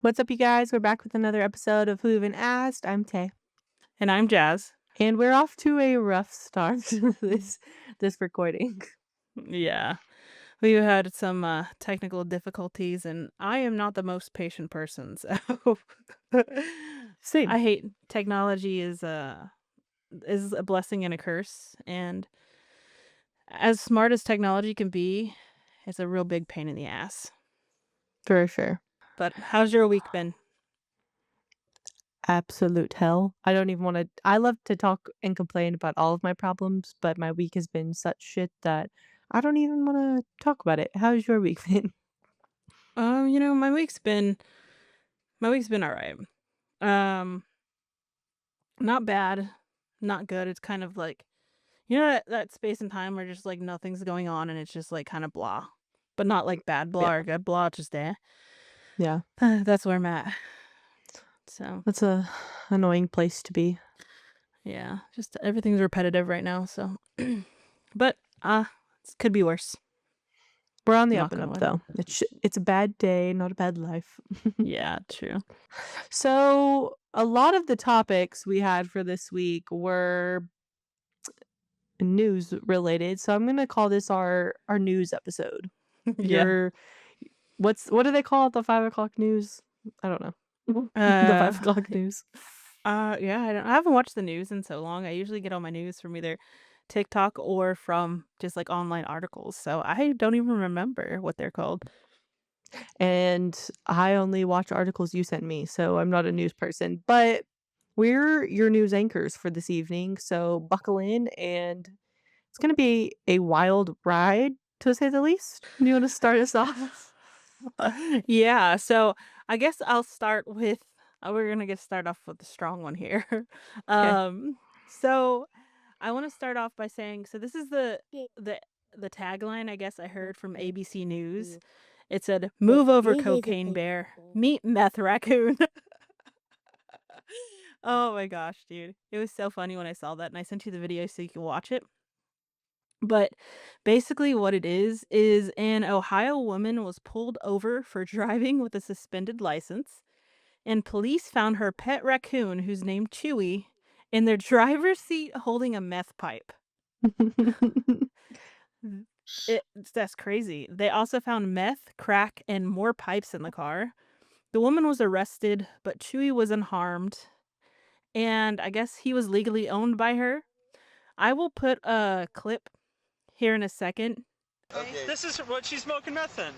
What's up, you guys? We're back with another episode of Who Even Asked. I'm Tay, And I'm Jazz. and we're off to a rough start to this recording. Yeah. We had some technical difficulties and I am not the most patient person, so Same. I hate technology is a blessing and a curse, and as smart as technology can be, it's a real big pain in the ass. For sure. But how's your week been? Absolute hell. I don't even want to. I love to talk and complain about all of my problems, but my week has been such shit that I don't even want to talk about it. How's your week been? My week's been all right. Um Not bad, not good. It's kind of like that space and time where just like nothing's going on and it's just like kind of blah. But not like bad Yeah. blah or good blah, just there. Yeah. That's where I'm at. So, That's a annoying place to be. yeah, just everything's repetitive right now, so but it could be worse. We're on the up Knock and on up, wood. though. It's a bad day, not a bad life. Yeah, true. So, a lot of the topics we had for this week were news related. So I'm gonna call this our news episode. Yeah. Your what do they call it? The 5 o'clock news? I don't know. The Uh 5 o'clock news. yeah, I haven't watched the news in so long. I usually get all my news from either TikTok or from just like online articles. So I don't even remember what they're called. And I only watch articles you sent me, so I'm not a news person. But we're your news anchors for this evening, so buckle in and it's gonna be a wild ride to say the least. You wanna start us off? Yeah, so I guess I'll start with we're gonna get start off with the strong one here. Okay. So I want to start off by saying, so this is the tagline I guess I heard from ABC News. It said, "Move over, cocaine bear. Meet meth raccoon." Oh my gosh, dude. It was so funny when I saw that, and I sent you the video so you can watch it. But basically what it is an Ohio woman was pulled over for driving with a suspended license, and police found her pet raccoon, who's named Chewy, in their driver's seat holding a meth pipe. Mm. That's crazy. They also found meth, crack, and more pipes in the car. The woman was arrested, but Chewy was unharmed, and I guess he was legally owned by her. I will put a clip here in a second. Okay. This is what she's smoking meth in.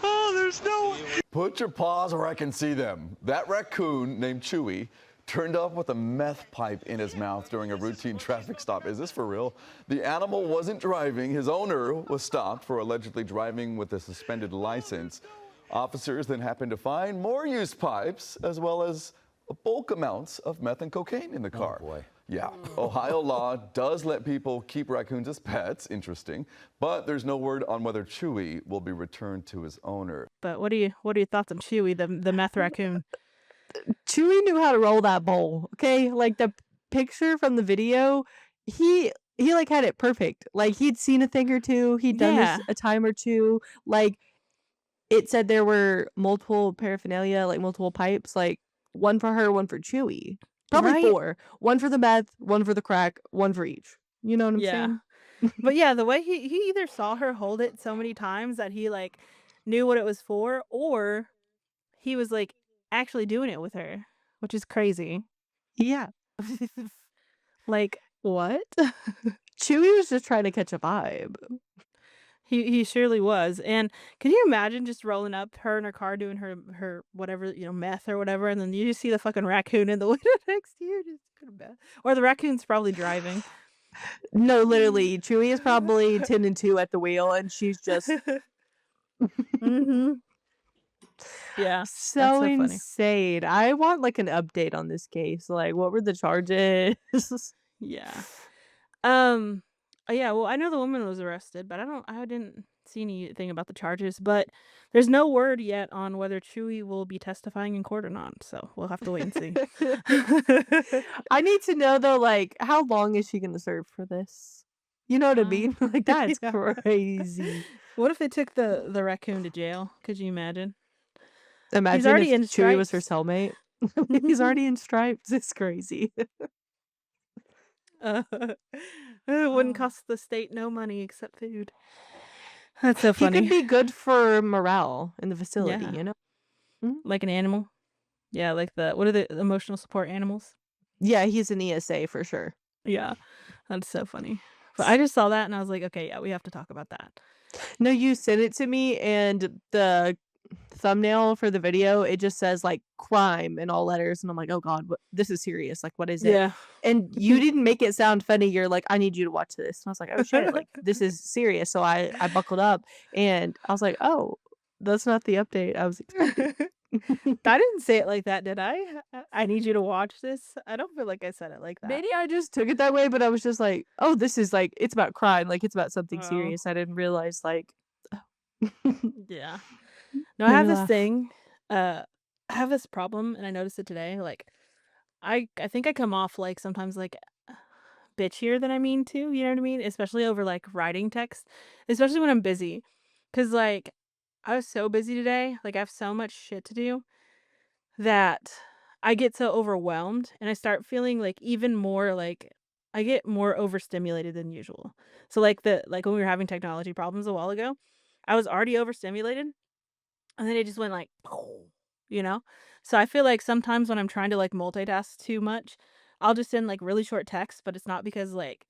Oh, there's no. Put your paws where I can see them. That raccoon named Chewy turned up with a meth pipe in his mouth during a routine traffic stop. Is this for real? The animal wasn't driving. His owner was stopped for allegedly driving with a suspended license. Officers then happened to find more used pipes as well as bulk amounts of meth and cocaine in the car. Oh boy. Yeah, Ohio law does let people keep raccoons as pets, interesting, but there's no word on whether Chewy will be returned to his owner. But what are your thoughts on Chewy, the meth raccoon? Chewie knew how to roll that bowl, okay? Like, the picture from the video, he, like, had it perfect. Like, he'd seen a thing or two, he'd done this Yeah, a time or two, like, it said there were multiple paraphernalia, like, multiple pipes, like, 1 for her, 1 for Chewie. Probably right? 4. 1 for the meth, 1 for the crack, 1 for each. You know what I'm Yeah. saying? But yeah, the way he either saw her hold it so many times that he like knew what it was for, or he was like actually doing it with her, which is crazy. Yeah. Like, what? Chewie was just trying to catch a vibe. He surely was. And can you imagine just rolling up her in her car doing her whatever, meth or whatever, and then you just see the fucking raccoon in the window next to you, just go to bed. Or the raccoon's probably driving. No, literally, Chewie is probably 10 and 2 at the wheel, and she's just Mhm. Yeah, that's so so funny. insane. I want, like, an update on this case, like, what were the charges? Yeah. Um, yeah, well, I know the woman was arrested, but I didn't see anything about the charges, but there's no word yet on whether Chewy will be testifying in court or not, so we'll have to wait and see. I need to know, though, like, how long is she gonna serve for this? You know what I Um, mean? Like, that's yeah. crazy. What if they took the raccoon to jail? Could you imagine? He's Imagine already if in Chewie was her stripes. cellmate. He's already in stripes, it's crazy. Uh, it wouldn't Oh. cost the state no money except food. That's so He could funny. be good for morale in the facility, Yeah, you know? Mhm. like an animal. Yeah, like the what are the emotional support animals? Yeah, he's an ESA for sure. Yeah, that's so funny. But I just saw that and I was like, "Okay, yeah, we have to talk about that." No, you sent it to me, and the thumbnail for the video, it just says, like, "crime" in all letters, and I'm like, "Oh god, what this is serious, like, what is it?" Yeah. And you didn't make it sound funny, you're like, "I need you to watch this." And I was like, "Oh, shit, like, this is serious." So I buckled up, and I was like, "Oh, that's not the update I was expecting." I didn't say it like that, did I? I need you to watch this? I don't feel like I said it like that. Maybe I just took it that way, but I was just like, "Oh, this is, like it's about crime, like, it's about something Oh, serious." I didn't realize, like yeah. No, I made have me this laugh. thing, I have this problem, and I noticed it today, like, I think I come off, like, sometimes, like, bitchier than I mean to, you know what I mean? Especially over, like, writing text, especially when I'm busy, cause like, I was so busy today, like, I have so much shit to do that I get so overwhelmed, and I start feeling, like, even more, like I get more overstimulated than usual. So, like, when we were having technology problems a while ago, I was already overstimulated, and then it just went like, you know? So I feel like sometimes when I'm trying to, like, multitask too much, I'll just send, like, really short texts, but it's not because, like,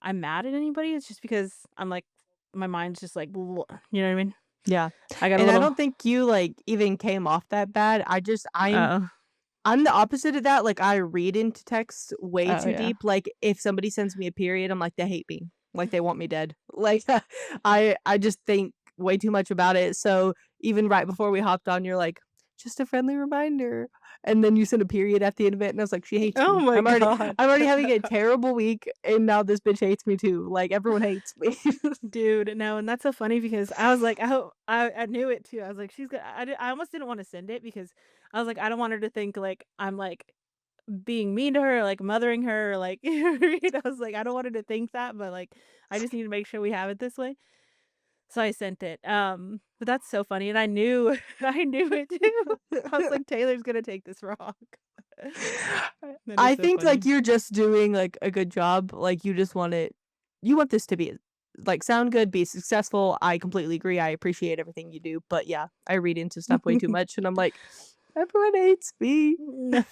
I'm mad at anybody, it's just because I'm, like my mind's just like, you know what I mean? Yeah, I got a and I little don't think you, like, even came off that bad. oh. I'm the opposite of that, like, I read into text way Oh, too yeah. deep, like, if somebody sends me a period, I'm like, "They hate me," like, they want me dead. Like, I just think way too much about it, so even right before we hopped on, you're like, "Just a friendly reminder," and then you sent a period at the end of it, and I was like, "She hates Oh me. my god. I'm already having a terrible week, and now this bitch hates me too, like, everyone hates me." Dude, no, and that's so funny because I was like, "Oh," I knew it too. I was like, "She's gonna." I almost didn't wanna send it because I was like, I don't want her to think, like, I'm, like, being mean to her, or, like, mothering her, or, like, you know what I mean? I was like, I don't want her to think that, but, like, I just need to make sure we have it this way. So I sent it, but that's so funny, and I knew I knew it too. I was like, "Taylor's gonna take this wrong." That is I so think, like, funny. you're just doing, like, a good job, like, you want this to be, like, sound good, be successful, I completely agree, I appreciate everything you do, but yeah, I read into stuff way too much, and I'm like, "Everyone hates me." No.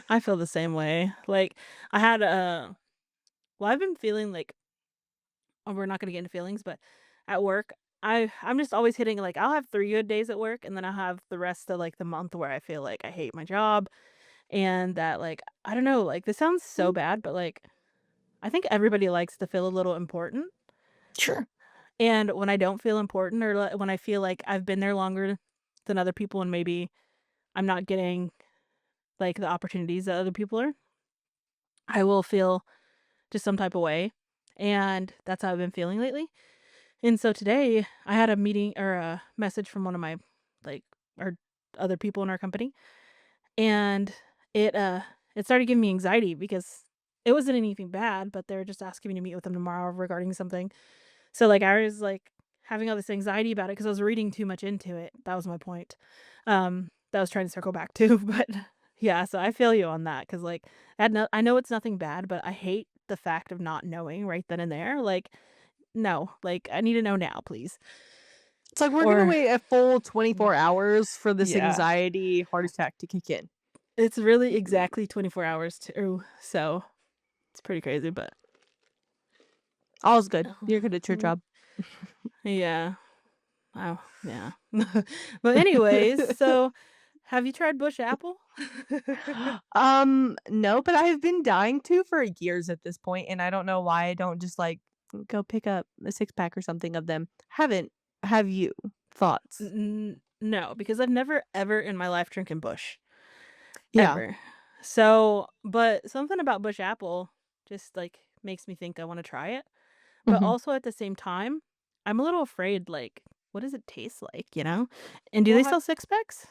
I feel the same way. Like, I had, well, I've been feeling like we're not gonna get into feelings, but at work, I'm just always hitting, like I'll have 3 good days at work, and then I'll have the rest of, like, the month where I feel like I hate my job, and that, like I don't know, like, this sounds so Mm, bad, but, like, I think everybody likes to feel a little important, sure. and when I don't feel important, or, when I feel like I've been there longer than other people and maybe I'm not getting, like, the opportunities that other people are, I will feel just some type of way, and that's how I've been feeling lately. And so today, I had a meeting or a message from one of my, like, or other people in our company, and it, uh, it started giving me anxiety because it wasn't anything bad, but they were just asking me to meet with them tomorrow regarding something. So, like, I was, like, having all this anxiety about it because I was reading too much into it. That was my point. That I was trying to circle back to, but yeah, so I feel you on that because, like, I know it's nothing bad, but I hate the fact of not knowing right then and there. Like, no, like, I need to know now, please. It's like, we're gonna Or wait a full mm, 24 hours for this yeah, anxiety heart attack to kick in. it's really exactly 24 hours too, so it's pretty crazy, but All's good. oh, You're good at your mm, job. yeah. Oh, yeah. But anyways, so have you tried bush apple? No, but I have been dying to for years at this point, and I don't know why I don't just, like, go pick up a six-pack or something of them. Haven't. Have you? Thoughts? No, because I've never ever in my life drinking bush, Yeah. ever. So, but something about bush apple just, like, makes me think I wanna try it, but Mhm. also at the same time, I'm a little afraid, like, what does it taste like, you know? And do they Well, sell six packs?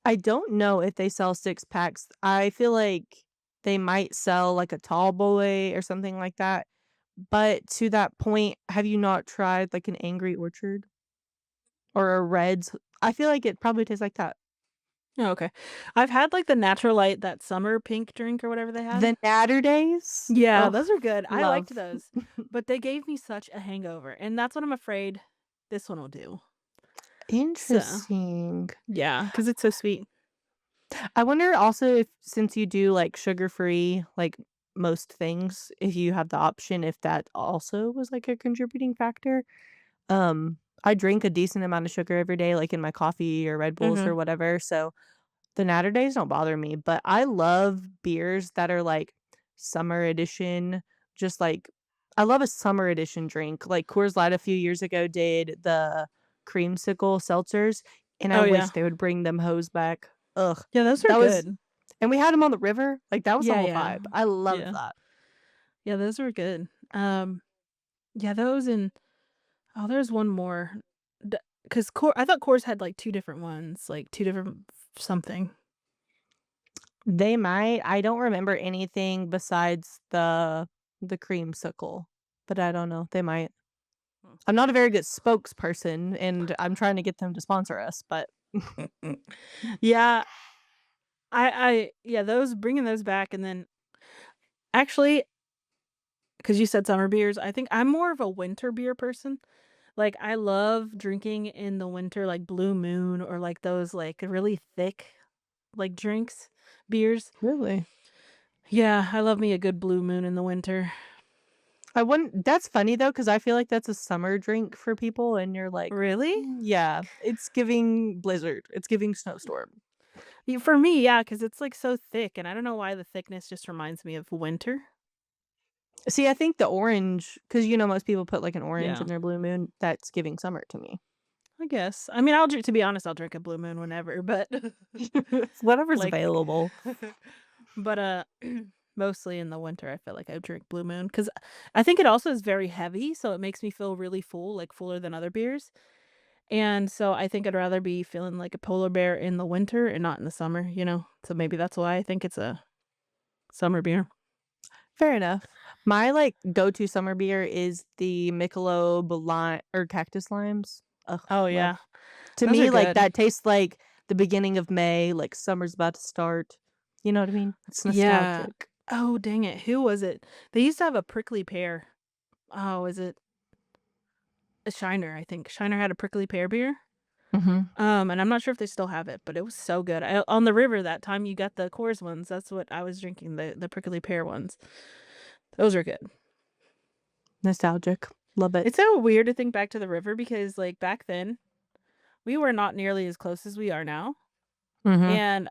I don't know if they sell six-packs. I feel like they might sell, like, a tall boy or something like that, But to that point, have you not tried, like, an Angry Orchard or a Red's? I feel like it probably tastes like that. Oh, okay. I've had, like, the Natural Light, that summer pink drink or whatever they had. The Natter Days? Yeah, Oh, those are good. I liked love. those, but they gave me such a hangover, and that's what I'm afraid this one will do. So, Interesting. yeah, because it's so sweet. I wonder also if since you do, like, sugar-free, like, most things, if you have the option, if that also was, like, a contributing factor? I drink a decent amount of sugar every day, like, in my coffee or Red Bulls Mhm. or whatever, so the Natter Days don't bother me, but I love beers that are, like, summer edition, just, like I love a summer edition drink, like, Coors Light a few years ago did the creamsicle seltzers, and I Oh, wish yeah. they would bring them hoes back. Ugh, Yeah, those are that was good. and we had them on the river, like, that was the Yeah, whole yeah. vibe. I loved Yeah. that. Yeah, those were good. Yeah, those and oh, there's one more. Because I thought Coors had, like, 2 different ones, like, 2 different something. They might. I don't remember anything besides the creamsicle, but I don't know, they might. Hmm. I'm not a very good spokesperson, and I'm trying to get them to sponsor us, but Yeah, yeah, those bringing those back and then actually, because you said summer beers, I think I'm more of a winter beer person. Like, I love drinking in the winter, like Blue Moon or, like, those, like, really thick, like, drinks, beers. really? Yeah, I love me a good Blue Moon in the winter. I wouldn't that's funny though, because I feel like that's a summer drink for people, and you're like, Really? Yeah, it's giving blizzard, it's giving snowstorm." For me, yeah, because it's, like, so thick, and I don't know why the thickness just reminds me of winter. See, I think the orange, because most people put, like, an orange Yeah, in their Blue Moon, that's giving summer to me. I guess. I mean, I'll drink to be honest, I'll drink a Blue Moon whenever, but, Whatever's like available. but, mostly in the winter, I feel like I drink Blue Moon because I think it also is very heavy, so it makes me feel really full, like, fuller than other beers, and so I think I'd rather be feeling like a polar bear in the winter and not in the summer, you know? So maybe that's why I think it's a summer beer. Fair enough. My, like, go-to summer beer is the Michelob Lime or Cactus Limes. Ugh, Oh, love. yeah. To Those are me, like, good. that tastes like the beginning of May, like, summer's about to start. You know what I mean? It's Yeah. nostalgic. Oh, dang it. Who was it? They used to have a prickly pear. Oh, is it a Shiner, I think. Shiner had a prickly pear beer. Mhm. And I'm not sure if they still have it, but it was so good. On the river that time you got the Coors ones. That's what I was drinking, the prickly pear ones. Those are good. Nostalgic. Love it. It's so weird to think back to the river because like back then, we were not nearly as close as we are now. Mhm. And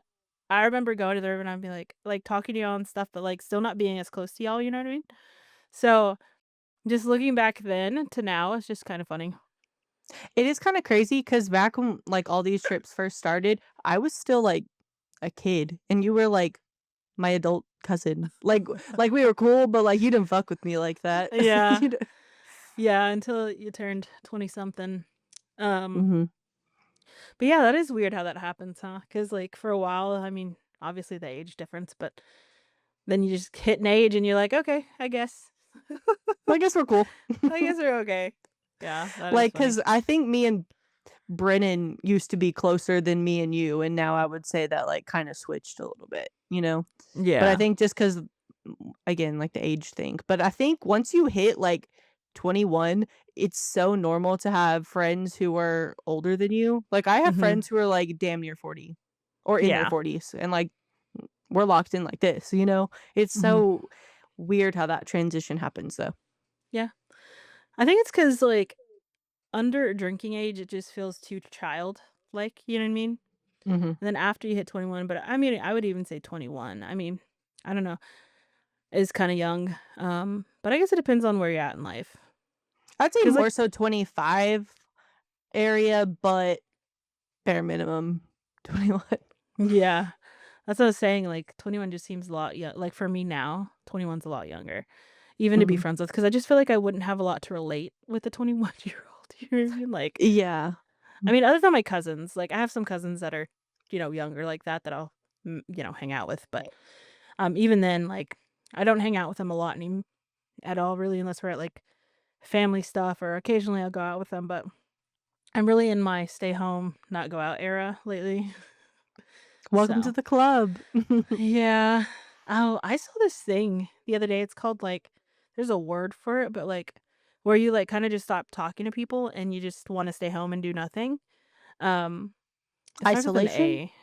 I remember going to the river and I'd be like talking to y'all and stuff, but like still not being as close to y'all, you know what I mean? So just looking back then to now, it's just kind of funny. It is kinda crazy because back when, like, all these trips first started, I was still, like, a kid, and you were, like, my adult cousin. Like, we were cool, but, like, you didn't fuck with me like that. Yeah. You kn Yeah, until you turned 20 something. Um, Mhm. but yeah, that is weird how that happens, huh? Because like for a while, I mean, obviously the age difference, but then you just hit an age and you're like, okay, I guess. I guess we're cool. I guess we're okay. Yeah, that is Like, funny. cause I think me and Brennan used to be closer than me and you, and now I would say that, like, kinda switched a little bit, you know? But I Yeah. think just cause again, like, the age thing, but I think once you hit, like, 21, it's so normal to have friends who are older than you. Like, I have Mhm. friends who are, like, damn near 40 or in their Yeah. 40s, and, like, we're locked in like this, you know? It's Mhm. so weird how that transition happens, though. Yeah. I think it's because like under drinking age, it just feels too child like, you know what I mean? Mhm. And then after you hit 21, but I mean, I would even say 21. I mean, I don't know, is kind of young. But I guess it depends on where you're at in life. I'd say Cause like, more so 25 area, but bare minimum 21. yeah, that's what I was saying. Like 21 just seems a lot. Yeah. Like for me now, 21's a lot younger, even to be Mhm. friends with. Cause I just feel like I wouldn't have a lot to relate with a 21-year-old. You know what I mean? Like, Yeah. I mean, other than my cousins, like I have some cousins that are, younger like that that I'll, hang out with. But even then, like I don't hang out with them a lot at all really unless we're at like family stuff or occasionally I'll go out with them, but I'm really in my stay home, not go out era lately. Welcome to So, the club. yeah. Oh, I saw this thing the other day. It's called like there's a word for it, but like where you like kind of just stop talking to people and you just want to stay home and do nothing. Um, it starts with an Isolation? A.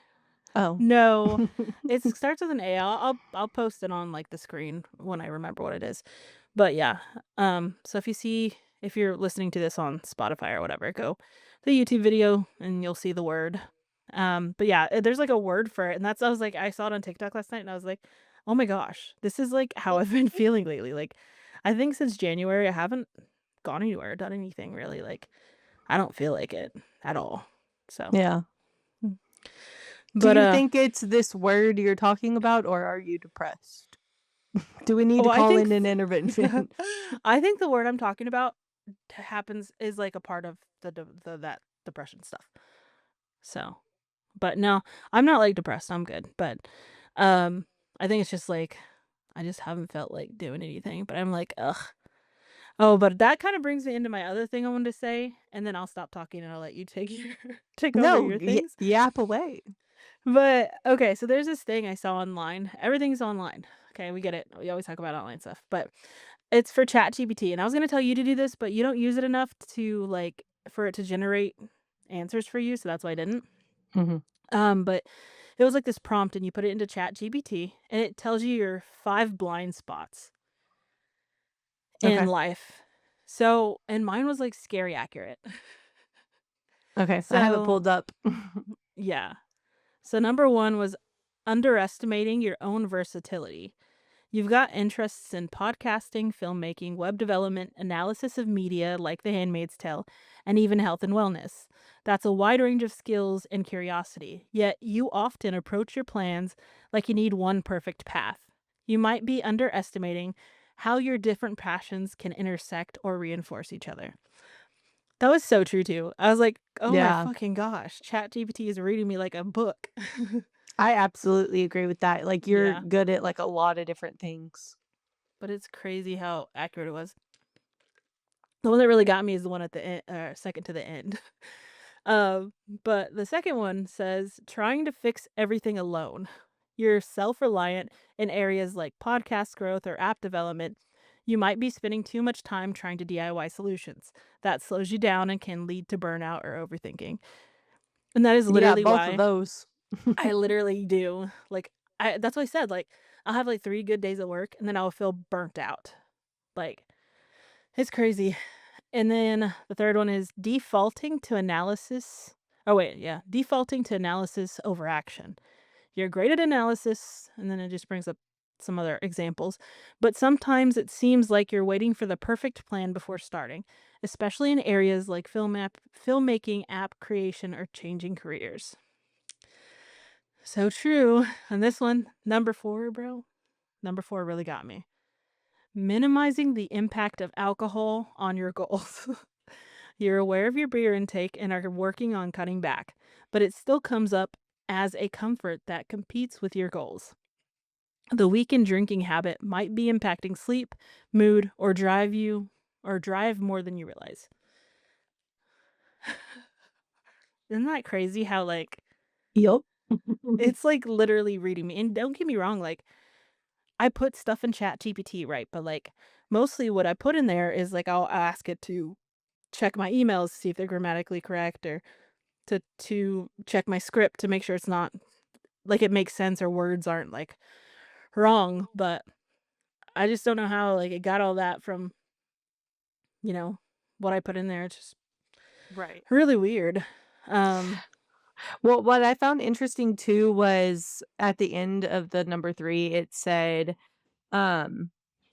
Oh. No, it starts with an A. I'll post it on like the screen when I remember what it is. But yeah, so if you're listening to this on Spotify or whatever, go to the YouTube video and you'll see the word. But yeah, there's like a word for it, and I was like, I saw it on TikTok last night, and I was like, oh my gosh, this is like how I've been feeling lately. Like, I think since January, I haven't gone anywhere, done anything really. Like, I don't feel like it at all. So, Yeah. mm. Do But you think it's this word you're talking about, or are you depressed? Do we need oh, to call in an intervention? I think the word I'm talking about happens is like a part of the that depression stuff. So, but no, I'm not like depressed. I'm good. But um I think it's just like I just haven't felt like doing anything, but I'm like, ugh. Oh, but that kind of brings me into my other thing I wanted to say, and then I'll stop talking and I'll let you take your take over No, your things. yap away. But okay, so there's this thing I saw online. Everything's online. Okay, we get it. We always talk about online stuff, but it's for ChatGPT, and I was gonna tell you to do this, but you don't use it enough to like for it to generate answers for you, so that's why I didn't. Mhm. But it was like this prompt, and you put it into ChatGPT, and it tells you your 5 blind spots in Okay. life. So, and mine was like scary accurate. Okay. I have it So, pulled up. yeah. So number 1 was underestimating your own versatility. You've got interests in podcasting, filmmaking, web development, analysis of media like The Handmaid's Tale, and even health and wellness. That's a wide range of skills and curiosity, yet you often approach your plans like you need one perfect path. You might be underestimating how your different passions can intersect or reinforce each other. That was so true too. I was like, oh my Yeah. fucking gosh, ChatGPT is reading me like a book. I absolutely agree with that. Like, you're Yeah. good at, like, a lot of different things. But it's crazy how accurate it was. The one that really got me is the one at the second to the end. But the second one says, trying to fix everything alone. You're self-reliant in areas like podcast growth or app development. You might be spending too much time trying to DIY solutions. That slows you down and can lead to burnout or overthinking. And that is Yeah, literally both of why those. I literally do. Like, that's what I said. Like, I'll have like 3 good days at work and then I'll feel burnt out. Like, it's crazy. And then the third one is defaulting to analysis. Oh, wait, yeah. Defaulting to analysis over action. You're great at analysis, and then it just brings up some other examples. But sometimes it seems like you're waiting for the perfect plan before starting, especially in areas like filmmaking, app creation, or changing careers. So true. And this one, number 4, bro. Number 4 really got me. Minimizing the impact of alcohol on your goals. You're aware of your beer intake and are working on cutting back, but it still comes up as a comfort that competes with your goals. The weekend drinking habit might be impacting sleep, mood, or drive more than you realize. Isn't that crazy how like Yup. it's like literally reading me? And don't get me wrong, like I put stuff in Chat GPT, right? But like mostly what I put in there is like I'll ask it to check my emails, see if they're grammatically correct or to check my script to make sure it's not like it makes sense or words aren't like wrong, but I just don't know how like it got all that from, you know, what I put in there. It's just Right. really weird. Um Well, what I found interesting too was at the end of the number 3, it said, um,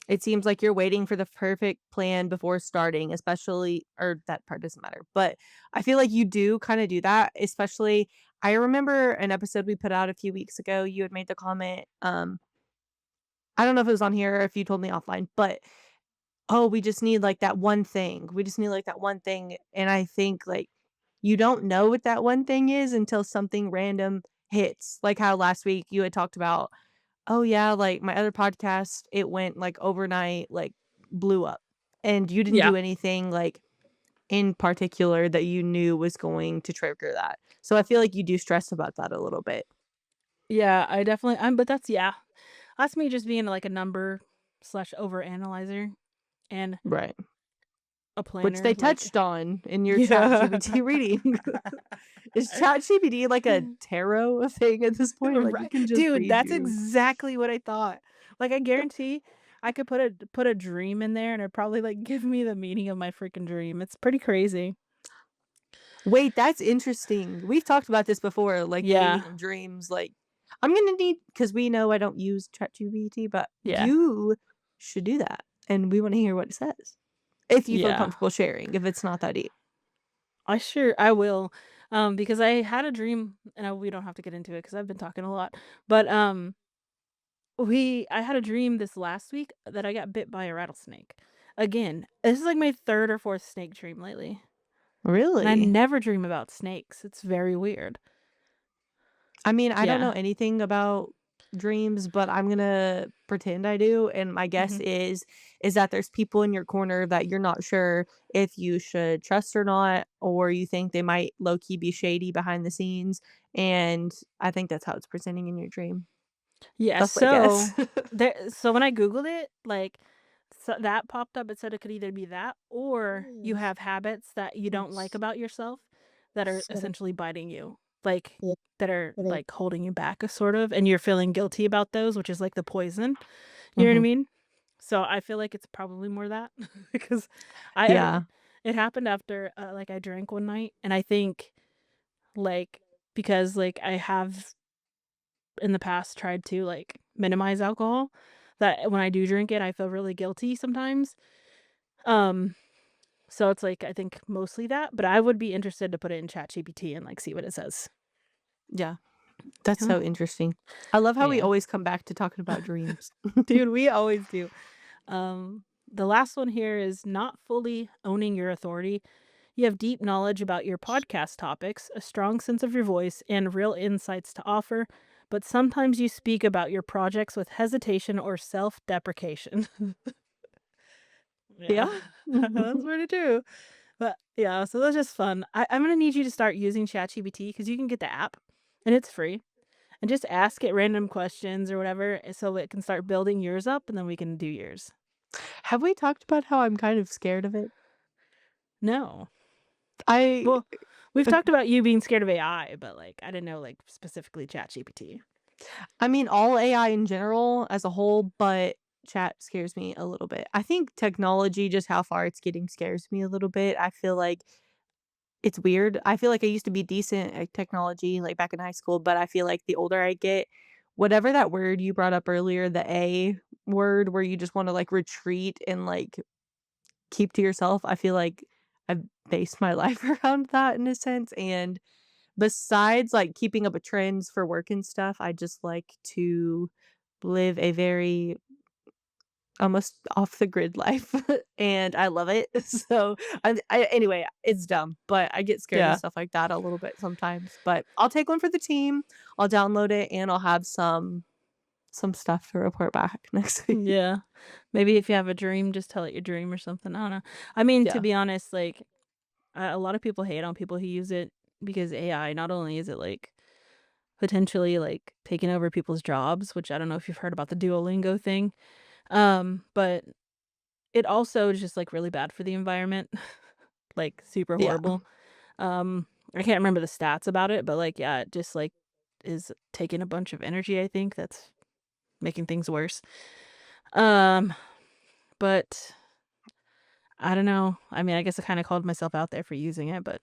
"It seems like you're waiting for the perfect plan before starting, especially," or that part doesn't matter, but I feel like you do kinda do that, especially I remember an episode we put out a few weeks ago, you had made the comment, I don't know if it was on here or if you told me offline, but, "Oh, we just need, like, that one thing. We just need, like, that one thing," and I think, like, you don't know what that one thing is until something random hits, like how last week you had talked about, "Oh, yeah, like, my other podcast, it went, like, overnight, like, blew up, and you didn't Yeah. do anything, like, in particular that you knew was going to trigger that. So I feel like you do stress about that a little bit. Yeah, I definitely but that's me just being, like, a number/overanalyzer slash overanalyzer and Right. a Which planner, they like touched on in your yeah. ChatGPT reading. Is ChatGPT like a tarot thing at this point? Like, it Right. can just Dude, read that's you. exactly what I thought. Like, I guarantee I could put a dream in there, and it'd probably, like, give me the meaning of my freaking dream. It's pretty crazy. Wait, that's interesting. We've talked about this before, like the Yeah. meaning of dreams. Like, I'm gonna need because we know I don't use ChatGPT, but Yeah. you should do that, and we want to hear what it says. If you feel Yeah. comfortable sharing, if it's not that deep. I will, because I had a dream, and we don't have to get into it because 'cause I've been talking a lot, but, I had a dream this last week that I got bit by a rattlesnake. Again, this is, like, my 3rd or 4th snake dream lately, and I Really? never dream about snakes. It's very weird. I mean, I don't know Yeah. anything about dreams, but I'm gonna pretend I do, and my guess Mhm. is that there's people in your corner that you're not sure if you should trust or not, or you think they might low key be shady behind the scenes, and I think that's how it's presenting in your dream. Yeah, That's my guess. so when I Googled it, like, so that popped up, it said it could either be that or you have habits that you don't like about yourself that are essentially biting you, like, that are, like, holding you back, sort of, and you're feeling guilty about those, which is like the poison, you know what I Mhm. mean? So I feel like it's probably more that because I Yeah. it happened after, like, I drank one night, and I think, like, because, like, I have in the past tried to, like, minimize alcohol, that when I do drink it, I feel really guilty sometimes. Um, so it's, like, I think mostly that, but I would be interested to put it in ChatGPT and, like, see what it says. Yeah. That's Yeah. so interesting. I love how we Yeah. always come back to talking about dreams. Dude, we always do. The last one here is not fully owning your authority. You have deep knowledge about your podcast topics, a strong sense of your voice, and real insights to offer, but sometimes you speak about your projects with hesitation or self deprecation. Yeah. Yeah, that's pretty true. But yeah, so that's just fun. I'm gonna need you to start using ChatGPT because you can get the app and it's free. And just ask it random questions or whatever so it can start building yours up and then we can do yours. Have we talked about how I'm kind of scared of it? No. I Well, we've talked about you being scared of AI, but like I didn't know like specifically ChatGPT. I mean, all AI in general as a whole, but chat scares me a little bit. I think technology, just how far it's getting scares me a little bit. I feel like it's weird. I feel like I used to be decent at technology, like, back in high school, but I feel like the older I get, whatever that word you brought up earlier, the A word where you just wanna, like, retreat and, like, keep to yourself, I feel like I've based my life around that in a sense, and besides, like, keeping up with trends for work and stuff, I just like to live a very almost off the grid life, and I love it. So, anyway, it's dumb, but I get scared of Yeah. stuff like that a little bit sometimes, but I'll take one for the team, I'll download it, and I'll have some stuff to report back next week. Yeah. Maybe if you have a dream, just tell it your dream or something. I don't know. I mean, to Yeah. be honest, like a lot of people hate on people who use it because AI, not only is it like potentially like taking over people's jobs, which I don't know if you've heard about the Duolingo thing. But it also is just like really bad for the environment, like super Yeah. horrible. I can't remember the stats about it, but like yeah, it just like is taking a bunch of energy, I think that's making things worse. Um, but I don't know. I mean, I guess I kind of called myself out there for using it, but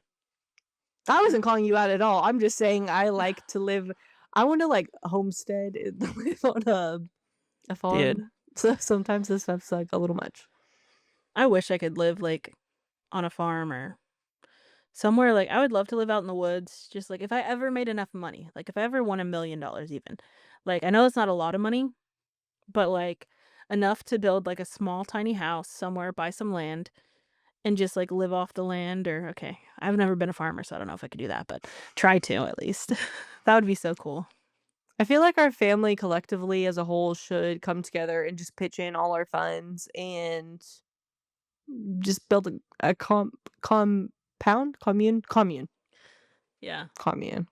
I wasn't calling you out at all, I'm just saying I like to live I wanna, like, homestead and live on a dude, farm, so sometimes this stuff's, like, a little much. I wish I could live like on a farm or somewhere like I would love to live out in the woods, just like if I ever made enough money, like if I ever won $1 million even. Like I know it's not a lot of money, but like enough to build like a small tiny house somewhere, buy some land and just like live off the land or okay. I've never been a farmer, so I don't know if I could do that, but try to at least. That would be so cool. I feel like our family collectively as a whole should come together and just pitch in all our funds and just build a compound? Yeah. Commune.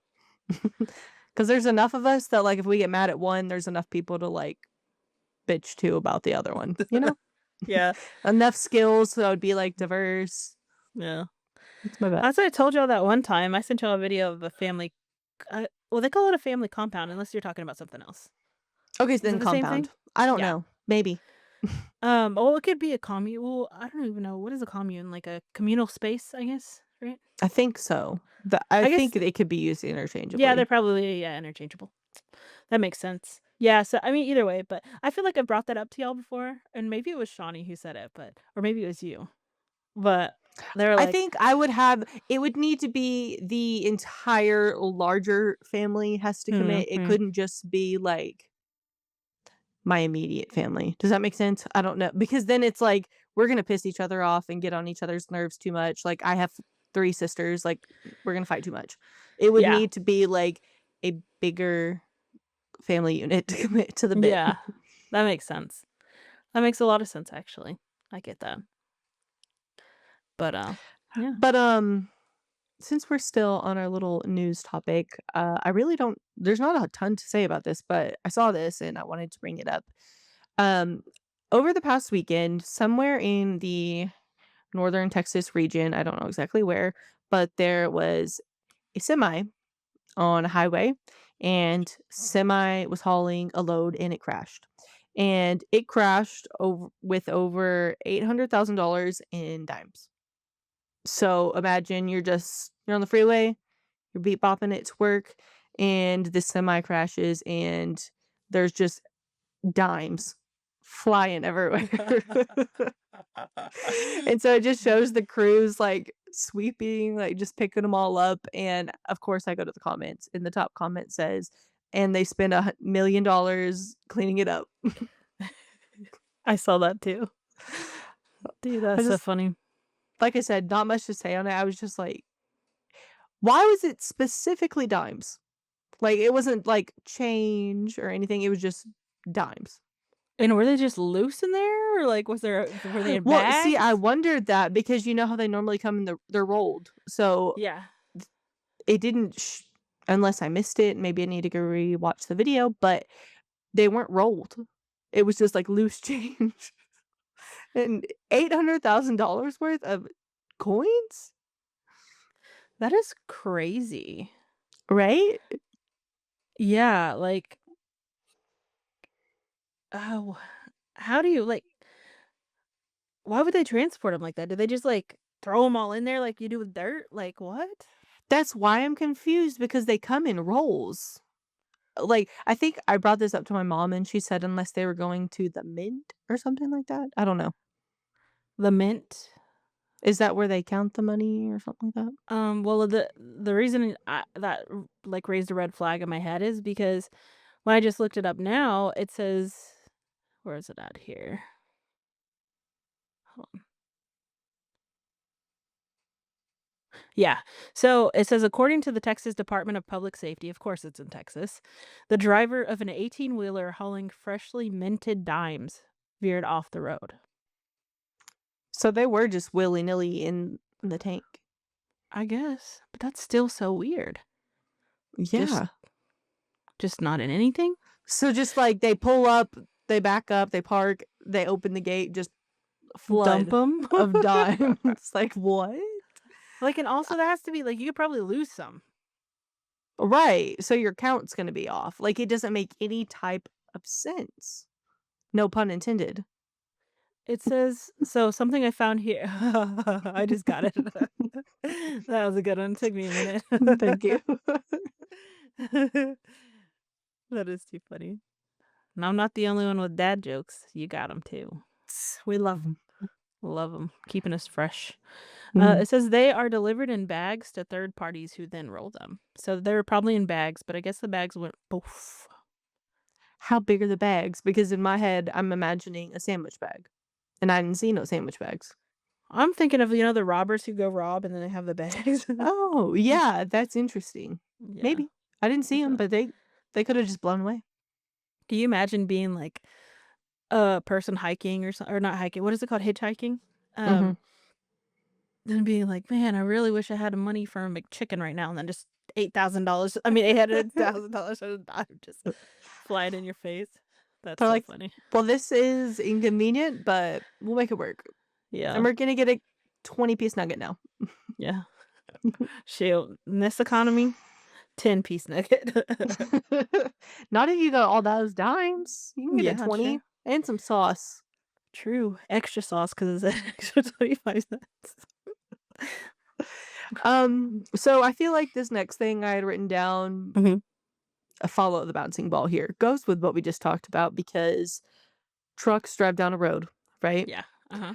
Because there's enough of us that, like, if we get mad at one, there's enough people to, like, bitch to about the other one, you know? Yeah. Enough skills so it would be, like, diverse. Yeah. That's my bet. As I told y'all that one time, I sent y'all a video of a family well, they call it a family compound unless you're talking about something else. Okay, so Is then it the same thing? compound. I don't Yeah. know. Maybe. Well, it could be a commune. Well, I don't even know. What is a commune? Like a communal space, I guess, right? I think so. I I guess, think they could be used yeah, they're interchangeably. probably, yeah, interchangeable. That makes sense. Yeah, so I mean, either way, but I feel like I brought that up to y'all before, and maybe it was Shawnee who said it, but or maybe it was you. But they were I like, think I would have it would need to be the entire larger family has to commit. It mhm. couldn't just be, like, my immediate family. Does that make sense? I don't know, because then it's like, we're gonna piss each other off and get on each other's nerves too much. Like, I have 3 sisters, like, we're gonna fight too much. It would Yeah, need to be, like, a bigger family unit to commit to the bit. yeah, that makes sense. That makes a lot of sense, actually. I get that. But yeah. But, since we're still on our little news topic, I really don't there's not a ton to say about this, but I saw this and I wanted to bring it up. Um, over the past weekend, somewhere in the northern Texas region, I don't know exactly where, but there was a semi on a highway, and semi was hauling a load and it crashed. And it crashed with over $800,000 in dimes. So imagine you're on the freeway, you're beat bopping it to work, and this semi crashes, and there's just dimes flying everywhere. And so it just shows the crews, like, sweeping, like, just picking them all up, and, of course, I go to the comments, and the top comment says, "And they spent $1,000,000 cleaning it up." I saw that too. Dude, I that's so just funny. like I said, not much to say on it. I was just like, "Why was it specifically dimes?" Like, it wasn't, like, change or anything, it was just dimes. And were they just loose in there, or, like, were they in Well, see, I bags? wondered that because you know how they normally come in they're rolled, so Yeah. it didn't unless I missed it, maybe I need to go rewatch the video, but they weren't rolled. It was just, like, loose change, and $800,000 worth of coins? That is crazy. Right? Yeah, like, oh, how do you, like why would they transport them like that? Do they just, like, throw them all in there like you do with dirt? Like, what? That's why I'm confused because they come in rolls. Like, I think I brought this up to my mom, and she said unless they were going to the mint or something like that? I don't know. The mint? Is that where they count the money or something like that? Well, the reason that, like, raised a red flag in my head is because when I just looked it up now, it says where is it at here? Hold on. Yeah. So it says, according to the Texas Department of Public Safety, of course it's in Texas, the driver of an 18-wheeler hauling freshly minted dimes veered off the road. So they were just willy-nilly in the tank. I guess, but that's still so weird. Just Yeah. just not in anything? So just, like, they pull up, they back up, they park, they open the gate, just Dump flood them. of dimes. Like, what? Like, and also that has to be like, you could probably lose some. Right, so your count's gonna be off. Like, it doesn't make any type of sense. No pun intended. It says so something I found here. I just got it. That was a good one. It took me a minute. Thank you. That is too funny. And I'm not the only one with dad jokes. You got them too. We love them. Love them, keeping us fresh. Mm. It says they are delivered in bags to third parties who then roll them. So they're probably in bags, but I guess the bags went poof. How big are the bags? Because in my head, I'm imagining a sandwich bag, and I didn't see no sandwich bags. I'm thinking of, the robbers who go rob and then they have the bags. Oh, yeah, that's interesting. Yeah. Maybe. I didn't see That's them, a but they They could have just blown away. Do you imagine being like a person hiking or not hiking? What is it called? Hitchhiking. Mhm. Um, then being like, man, I really wish I had money for a McChicken right now, and then just $8,000. I mean, $800,000 at a dime just flying in your face. That's They're so like, funny. "Well, this is inconvenient, but we'll make it work. And Yeah, we're gonna get a 20-piece nugget now." yeah. Shoot, in this economy, 10-piece nugget. Not if you got all those dimes. You can get a Yeah, true. 20 and some sauce. True. Extra sauce because it's an extra 25 cents. So I feel like this next thing I had written down, Mhm. a follow the bouncing ball here, goes with what we just talked about because trucks drive down a road, right? Yeah. Uh-huh.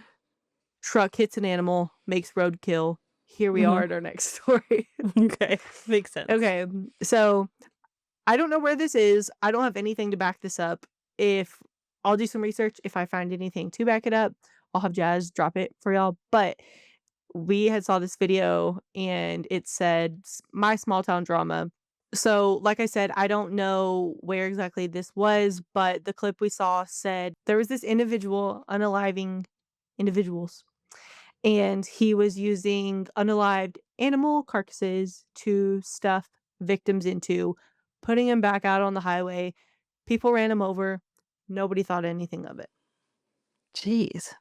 Truck hits an animal, makes roadkill. Here we are Mhm. at our next story. Okay. Makes sense. Okay, so I don't know where this is. I don't have anything to back this up. If I'll do some research, if I find anything to back it up, I'll have Jazz drop it for y'all. But we had saw this video and it said my small town drama. So, like I said, I don't know where exactly this was, but the clip we saw said there was this individual unaliving individuals, and he was using unalived animal carcasses to stuff victims into, putting them back out on the highway. People ran him over. Nobody thought anything of it Jeez.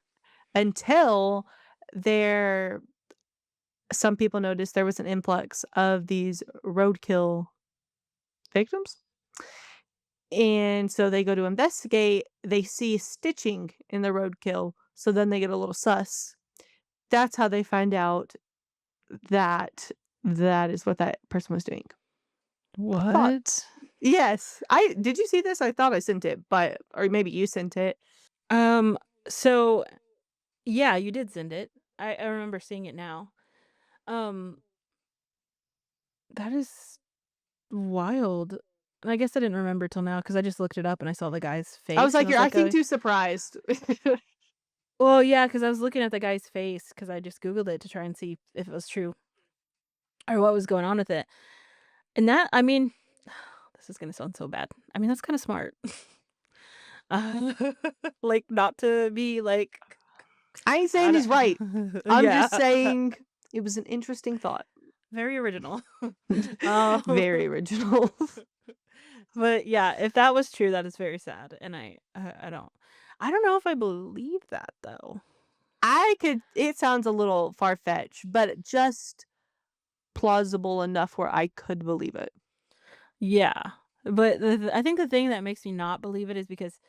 until there some people noticed there was an influx of these roadkill victims. And so they go to investigate. They see stitching in the roadkill. So then they get a little sus. That's how they find out that that is what that person was doing. Thought. What? Yes. I did you see this? I thought I sent it, but or maybe you sent it. Um, so yeah, you did send it. I remember seeing it now. Um, that is wild. And I guess I didn't remember till now because I just looked it up and I saw the guy's I was face and like, I was you're like, acting oh, too surprised. well, yeah, because I was looking at the guy's face because I just Googled it to try and see if it was true or what was going on with it. And that, I mean, this is gonna sound so bad. I mean, that's kind of smart. Uh, like not to be like, I ain't I saying he's right. I'm yeah, just saying it was an interesting thought. very original. Um, Very original. but yeah, if that was true, that is very sad, and I don't know if I believe that though. It sounds a little far-fetched, but just plausible enough where I could believe it. Yeah, but I think the thing that makes me not believe it is because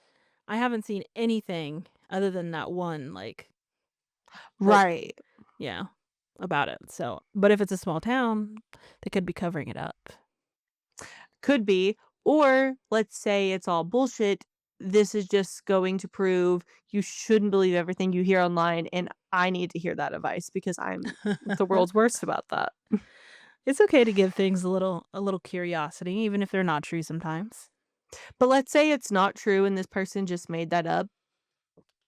I haven't seen anything other than that one like Right. yeah about it. So, but if it's a small town, they could be covering it up. Could be. Or let's say it's all bullshit. This is just going to prove you shouldn't believe everything you hear online, and I need to hear that advice because I'm the world's worst about that. It's okay to give things a little curiosity, even if they're not true sometimes. But let's say it's not true and this person just made that up.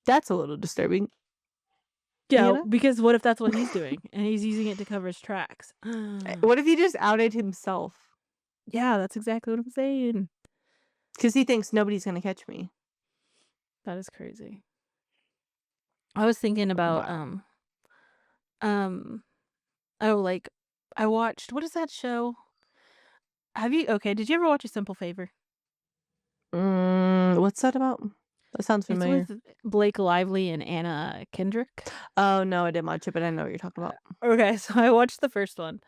That's a little disturbing, you Yeah, know? because what if that's what he's doing and he's using it to cover his tracks? What if he just outed himself? Yeah, that's exactly what I'm saying. Because he thinks nobody's gonna catch me. That is crazy. I was thinking about Wow. um oh like I watched what is that show? Did you ever watch A Simple Favor? What's that about? That sounds It's familiar. with Blake Lively and Anna Kendrick. Oh, no, I didn't watch it, but I know what you're talking about. Okay, so I watched the first one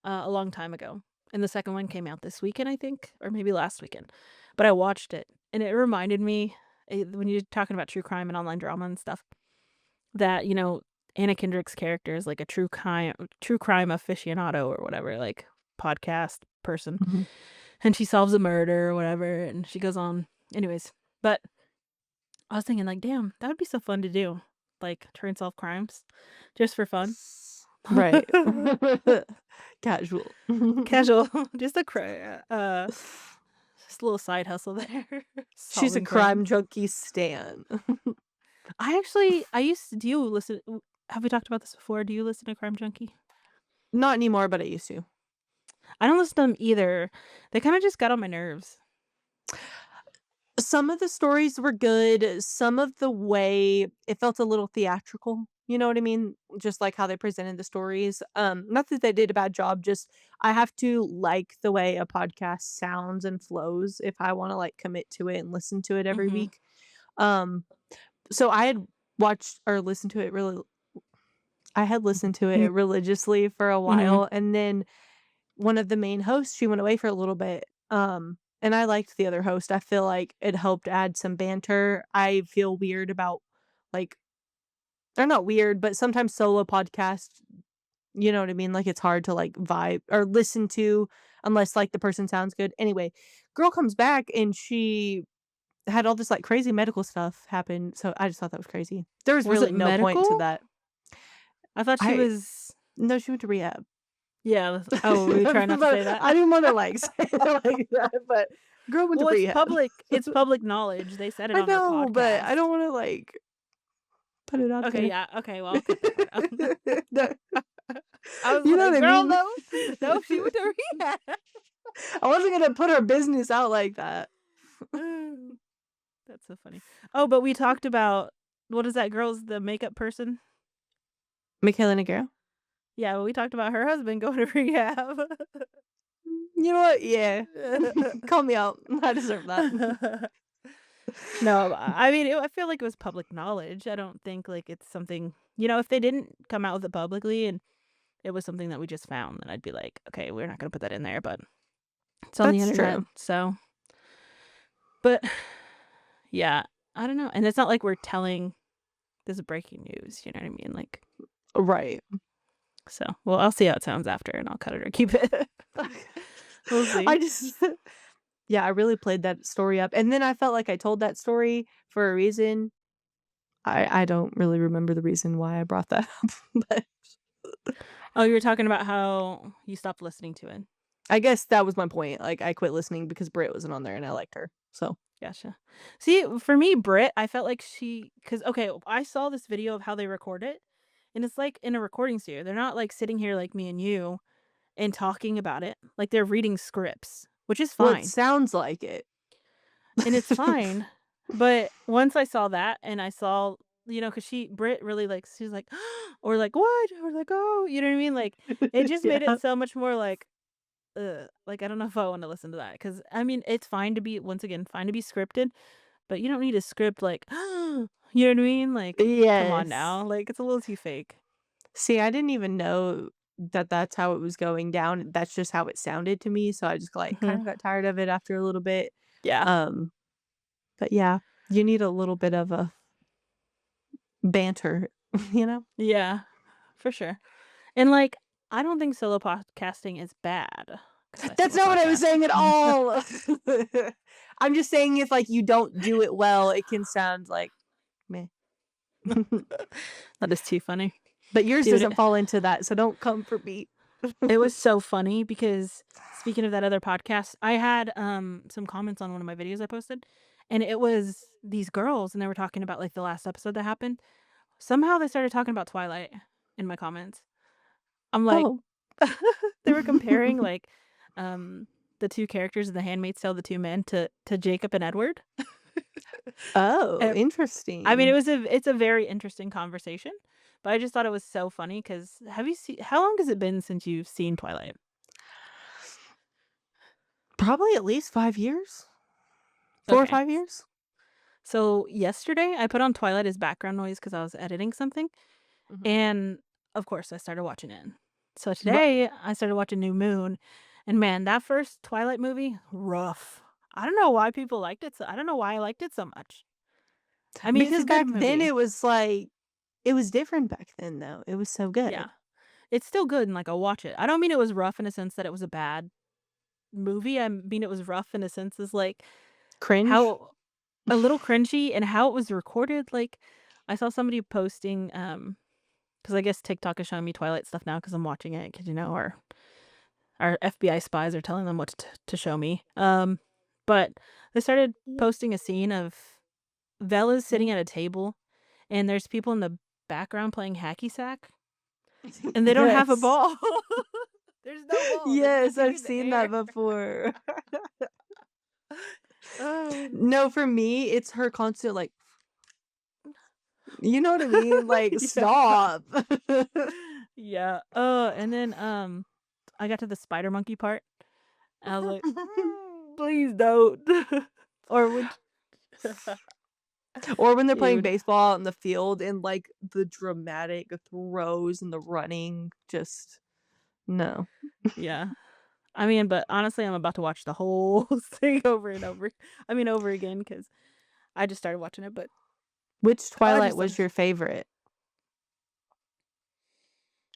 a long time ago. And the second one came out this weekend, I think, or maybe last weekend. But I watched it and it reminded me when you're talking about true crime and online drama and stuff that, Anna Kendrick's character is like a true crime aficionado or whatever, like podcast person. Mhm. And she solves a murder or whatever and she goes on anyways. But I was thinking like, damn, that would be so fun to do. Like try and solve crimes just for fun. Right. Casual. Casual, just just a little side hustle there. She's a Solving crime crimes. junkie stan. I used to do you listen have we talked about this before? Do you listen to Crime Junkie? Not anymore, but I used to. I don't listen to them either. They kinda just got on my nerves. Some of the stories were good, some of the way it felt a little theatrical, you know what I mean? Just like how they presented the stories. Not that they did a bad job, just I have to like the way a podcast sounds and flows if I wanna, like, commit to it and listen to it every Mhm. week. Um, so I had listened to it religiously for a Mhm. while, and then one of the main hosts, she went away for a little bit, and I liked the other host. I feel like it helped add some banter. I feel weird about, like, or not weird, but sometimes solo podcasts, you know what I mean? Like, it's hard to, like, vibe or listen to unless, like, the person sounds good. Anyway, girl comes back and she had all this, like, crazy medical stuff happen, so I just thought that was crazy. There was Was it really no point to medical? that. I thought she I was No, she went to rehab. yeah, oh, we try not to But say that. I didn't wanna, like, say it like that, but girl went to Well, rehab. it's public knowledge. They said it I on their know, but I don't podcast. wanna, like, put it out Okay, there. yeah, okay, well, I'll cut that part out. No, I was you know what like, I "Girl, mean? no. No, she went to rehab." I wasn't gonna put her business out like that. That's so funny. Oh, but we talked about what is that girl's the makeup person? Michaela Negro? Yeah, well, we talked about her husband going to rehab. You know what? Yeah. Call me out. I deserve that. No, I mean, I feel like it was public knowledge. I don't think, like, it's something if they didn't come out with it publicly and it was something that we just found, then I'd be like, "Okay, we're not gonna put that in there," but it's on the That's internet, true. so but yeah, I don't know, and it's not like we're telling this is breaking news, you know what I mean? Like, Right. so well, I'll see how it sounds after, and I'll cut it or keep it. We'll see. I just yeah, I really played that story up, and then I felt like I told that story for a reason. I don't really remember the reason why I brought that up, but Oh, you were talking about how you stopped listening to it. I guess that was my point. Like, I quit listening because Brit wasn't on there and I liked her. So, Gotcha. See, for me, Brit, I felt like because okay, I saw this video of how they record it, and it's like in a recording studio. They're not like sitting here like me and you and talking about it. Like they're reading scripts, which is well, it fine. sounds like it. And it's fine. But once I saw that and I saw, because Brit really like, she's like, or like, what? Or like, oh, you know what I mean? Like, it just made it Yeah. so much more like, like, I don't know if I want to listen to that. Cause I mean, it's fine to be, once again, fine to be scripted, but you don't need a script like, you know what I mean? Like, come on Yes. now. Like, it's a little too fake. See, I didn't even know that that's how it was going down. That's just how it sounded to me, so I just, like, Hmm. kinda got tired of it after a little bit. Yeah. Um, but yeah, you need a little bit of a banter, you know? Yeah, for sure. And like, I don't think solo podcasting is bad because I That's solo not what I was podcast. saying at all. I'm just saying if, like, you don't do it well, it can sound like meh. That is too funny. But yours Dude, doesn't fall into that, so don't come for me. it was so funny because speaking of that other podcast, I had some comments on one of my videos I posted, and it was these girls and they were talking about like the last episode that happened. Somehow they started talking about Twilight in my comments. I'm like Oh. they were comparing like um the two characters in The Handmaid's Tale, the two men to Jacob and Edward. Oh, And I mean, interesting. it's a very interesting conversation, but I just thought it was so funny because have you seen how long has it been since you've seen Twilight? Probably at least 5 years? 4 or Okay. 5 years? So yesterday I put on Twilight as background noise because I was editing something, Mhm. and of course I started watching it. So Ri today I started watching New Moon, and man, that first Twilight movie, rough. I don't know why people liked it. So I don't know why I liked it so much. I mean, it's a because good back then movie. it was like it was different back then, though. It was so Yeah, good. it's still good, and like I'll watch it. I don't mean it was rough in a sense that it was a bad movie. I mean it was rough in a sense as like Cringe? how a little cringy and how it was recorded. Like I saw somebody posting, because I guess TikTok is showing me Twilight stuff now because I'm watching it. Because our FBI spies are telling them what to show me. But they started posting a scene of Bella's sitting at a table, and there's people in the background playing hacky sack, and they don't have a Yes. ball. There's no ball. They're just Yes, looking I've in the seen that air. before. Oh. No, for me, it's her constant, like, you know what I mean? Like, Yeah. stop. Yeah. And then, I got to the spider monkey part, and I was like, please don't." Or would Or when they're playing dude, baseball out in the field and, like, the dramatic throws and the running, just no. yeah. I mean, but honestly, I'm about to watch the whole thing over and over. I mean, over again because I just started watching it, but Which I Twilight just was your favorite?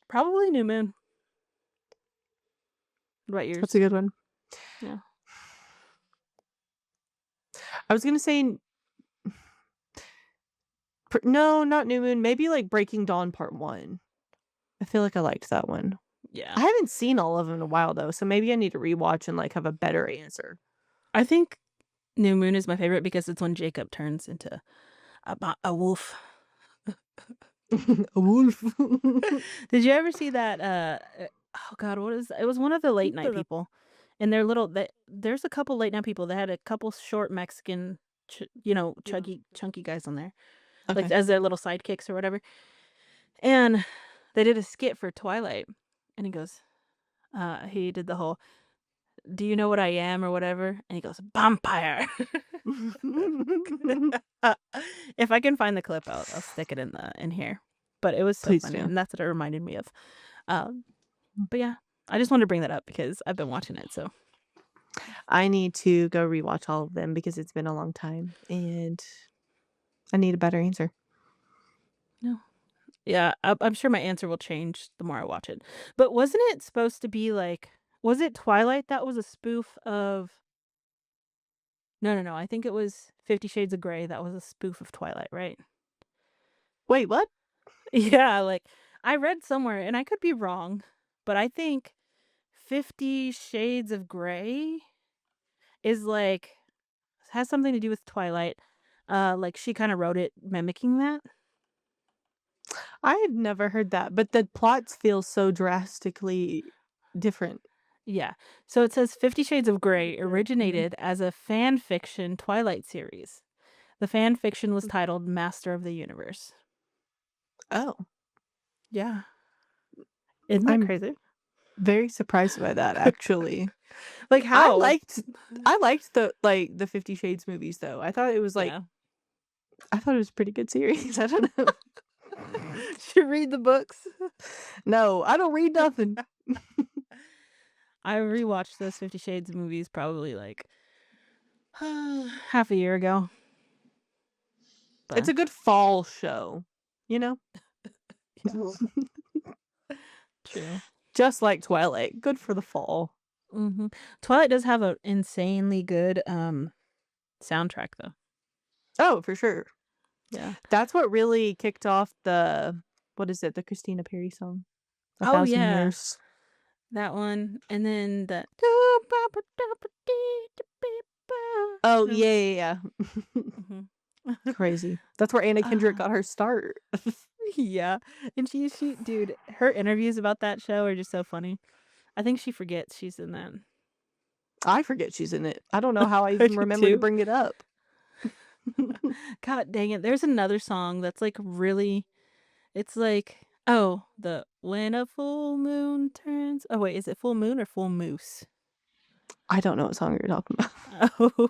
probably New Moon. What about That's a yours? good one. Yeah. I was gonna say no, not New Moon, maybe, like, Breaking Dawn Part 1. I feel like I liked that one. Yeah. I haven't seen all of them in a while, though, so maybe I need to rewatch and, like, have a better answer. I think New Moon is my favorite because it's when Jacob turns into a wolf. A wolf. Did you ever see that, oh god, what is it was one of the late night people, and they're little there's a couple late night people that had a couple short Mexican, chunky guys on there, like, Okay. as their little sidekicks or whatever, and they did a skit for Twilight, and he did the whole, "Do you know what I am?" or whatever, and he goes, "Vampire." Uh, if I can find the clip, I'll stick it in here, but it was so Please funny, do. and that's what it reminded me of. Um, but yeah, I just wanted to bring that up because I've been watching it, so I need to go rewatch all of them because it's been a long time, and I need a better answer. no. Yeah, I'm sure my answer will change the more I watch it. But wasn't it supposed to be like was it Twilight that was a spoof of no, I think it was 50 Shades of Grey that was a spoof of Twilight, right? Wait, what? Yeah, like, I read somewhere, and I could be wrong, but I think 50 Shades of Grey is, like has something to do with Twilight. Like, she kinda wrote it mimicking that. I had never heard that, but the plots feel so drastically different. Yeah. So it says 50 Shades of Grey Mhm. originated as a fan fiction Twilight series. The fan fiction was titled Master of the Universe. Oh, Yeah. Isn't that I'm crazy? very surprised by that, actually. Like, I how? liked I liked the 50 Shades movies, though. Yeah. I thought it was a pretty good series. I don't know. Should read the books. No, I don't read nothing. I rewatched those 50 Shades movies probably, like, half a year ago, It's but a good fall show, you know? yeah, true. Just like Twilight, good for the fall. Mhm. Twilight does have an insanely good, soundtrack, though. Oh, for sure. Yeah. That's what really kicked off the what is it? The Christina Perry song? A Oh, Thousand yeah. Years. That one, and then the Oh, No. yeah. Mhm. Crazy. That's where Anna Kendrick Ah, got her start. yeah, and she dude, her interviews about that show are just so funny. I think she forgets she's in that. I forget she's in it. I don't know how I I even do remember to too. bring it up. God dang it, there's another song that's, like, really it's like oh, the "When a full moon turns" oh, wait, is it full moon or full moose? I don't know what song you're talking about. Oh.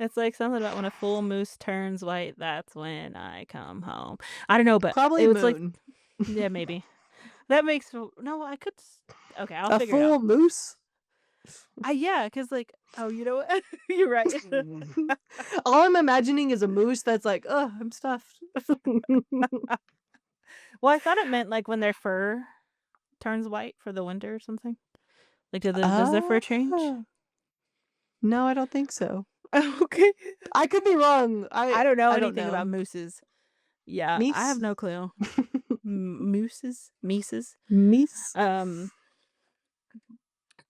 It's like something about when a full moose turns white, that's when I come home. I don't know, but Probably it was like Moon. yeah, maybe. That makes no, I could okay, I'll A figure it out. full moose? Yeah, cause like oh, you know what? You're right. All I'm imagining is a moose that's like, "Ugh, I'm stuffed." Well, I thought it meant, like, when their fur turns white for the winter or something. Like, does their fur change? Ah. No, I don't think so. Okay. I could be wrong. I don't know I don't anything about know. mooses. Yeah, I have Meese? no clue. Mooses? Meeses? Meese? Um,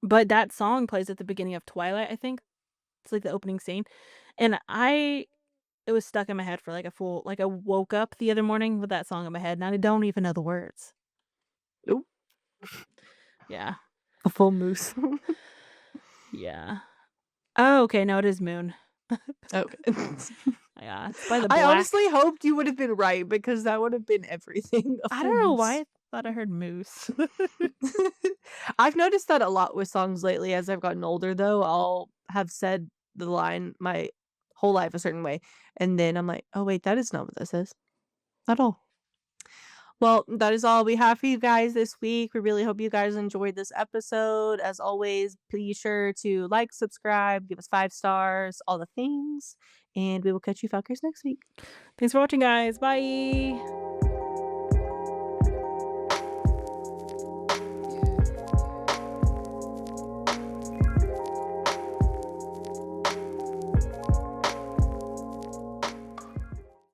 but that song plays at the beginning of Twilight, I think. It's, like, the opening scene, and it was stuck in my head for, like, a full like, I woke up the other morning with that song in my head, and I don't even know the words. Oop, Yeah. a full moose. Yeah. Oh, okay, no, it is moon. Okay. Yeah, it's by the I black. honestly hoped you would have been right because that would have been everything. I don't know why Offense. I thought I heard moose. I've noticed that a lot with songs lately as I've gotten older, though. I'll have said the line my whole life a certain way, and then I'm like, "Oh, wait, that is not what this is at all." Well, that is all we have for you guys this week. We really hope you guys enjoyed this episode. As always, please sure to like, subscribe, give us 5 stars, all the things, and we will catch you fuckers next week. Thanks for watching, guys. Bye.